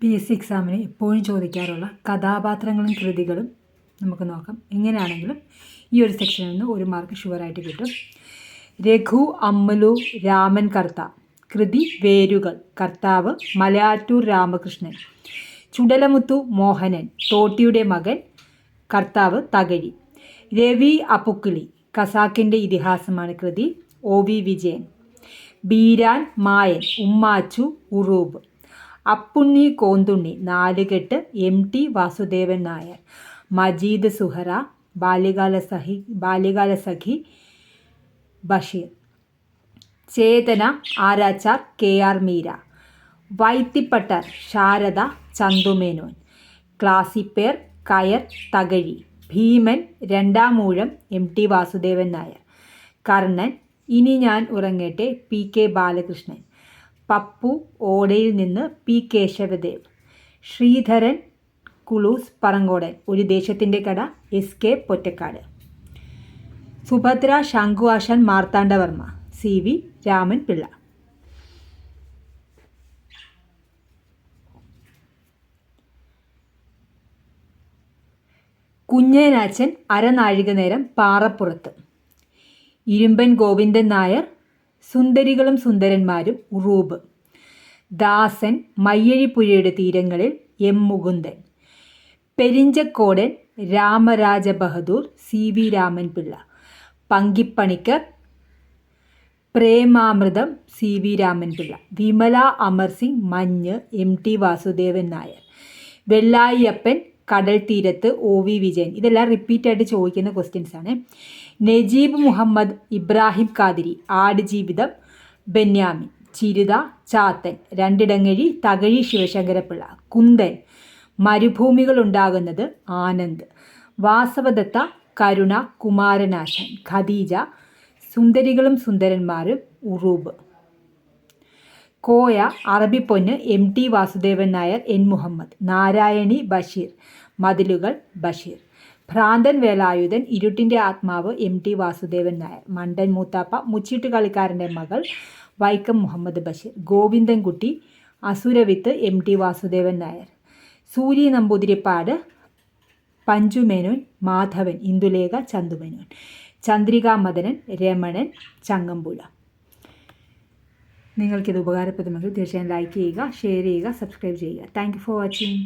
PSC എക്സാമിന് എപ്പോഴും ചോദിക്കാറുള്ള കഥാപാത്രങ്ങളും കൃതികളും നമുക്ക് നോക്കാം. എങ്ങനെയാണെങ്കിലും ഈ ഒരു സെക്ഷനിൽ നിന്ന് 1 മാർക്ക് ഷുവറായിട്ട് കിട്ടും. രഘു അമ്മലു രാമൻ കർത്ത. കൃതി വേരുകൾ. കർത്താവ് മലയാറ്റൂർ രാമകൃഷ്ണൻ. ചുടലമുത്തു മോഹനൻ. തോട്ടിയുടെ മകൻ. കർത്താവ് തകഴി. രവി അപ്പുക്കിളി. ഖസാക്കിൻ്റെ ഇതിഹാസമാണ് കൃതി. OV വിജയൻ. ബീരാൻ മായൻ. ഉമ്മാച്ചു ഉറൂബ്. അപ്പുണ്ണി കോന്തുണ്ണി. നാലുകെട്ട്. MT വാസുദേവൻ നായർ. മജീദ് സുഹറ. ബാല്യകാലസഖി ബഷീർ. ചേതന ആരാച്ചാർ KR മീര. വൈത്തിപ്പട്ടർ ശാരദ ചന്തുമേനോൻ. ക്ലാസിപ്പേർ കയർ തകഴി. ഭീമൻ രണ്ടാമൂഴം MT വാസുദേവൻ നായർ. കർണൻ ഇനി ഞാൻ ഉറങ്ങട്ടെ PK ബാലകൃഷ്ണൻ. പപ്പു ഓടയിൽ നിന്ന് P കേശവദേവ്. ശ്രീധരൻ കുളൂസ് പറങ്കോടൻ. ഒരു ദേശത്തിൻ്റെ കട SK പൊറ്റക്കാട്. സുഭദ്ര ശംഖു ആശാൻ മാർത്താണ്ഡവർമ്മ. CV രാമൻ പിള്ള. കുഞ്ഞനാച്ചൻ അരനാഴിക നേരം പാറപ്പുറത്ത്. ഇരുമ്പൻ ഗോവിന്ദൻ നായർ. സുന്ദരികളും സുന്ദരന്മാരും ഉറൂബ്. ദാസൻ മയ്യഴിപ്പുഴയുടെ തീരങ്ങളിൽ M Mukundan. പെരിഞ്ചക്കോടൻ Ramaraja Bahadur. CV Raman Pillai. പങ്കിപ്പണിക്കർ Premamritham. CV Raman Pillai. Vimala Amar Singh മഞ്ഞ്. MT വാസുദേവൻ നായർ. വെള്ളായിയപ്പൻ കടൽ തീരത്ത്. OV വിജയൻ. ഇതെല്ലാം റിപ്പീറ്റായിട്ട് ചോദിക്കുന്ന ക്വസ്റ്റ്യൻസ് ആണ്. നജീബ് മുഹമ്മദ് ഇബ്രാഹിം ഖാദിരി. ആടുജീവിതം ബെന്യാമിൻ. ചിരുത ചാത്തൻ. രണ്ടിടങ്ങഴി തകഴി ശിവശങ്കരപ്പിള്ള. കുന്തൻ മരുഭൂമികൾ ഉണ്ടാകുന്നത്. ആനന്ദ്. വാസവദത്ത കരുണ കുമാരനാശൻ. ഖദീജ സുന്ദരികളും സുന്ദരന്മാരും ഉറൂബ്. കോയ അറബിപ്പൊന്ന് MT വാസുദേവൻ നായർ. N മുഹമ്മദ്. നാരായണി ബഷീർ. മതിലുകൾ ബഷീർ. ഭ്രാന്തൻ വേലായുധൻ. ഇരുട്ടിൻ്റെ ആത്മാവ്. MT വാസുദേവൻ നായർ. മണ്ടൻ മൂത്താപ്പ. മുച്ചീട്ട് കളിക്കാരൻ്റെ മകൾ. വൈക്കം മുഹമ്മദ് ബഷീർ. ഗോവിന്ദൻകുട്ടി അസുരവിത്ത്. MT വാസുദേവൻ നായർ. സൂരി നമ്പൂതിരിപ്പാട്. പഞ്ചുമേനോൻ. മാധവൻ. ഇന്ദുലേഖ ചന്തുമേനോൻ. ചന്ദ്രികാമദനൻ. രമണൻ. ചങ്ങമ്പുഴ. നിങ്ങൾക്കിത് ഉപകാരപ്രദമെങ്കിൽ തീർച്ചയായും ലൈക്ക് ചെയ്യുക, ഷെയർ ചെയ്യുക, സബ്സ്ക്രൈബ് ചെയ്യുക. Thank you for watching.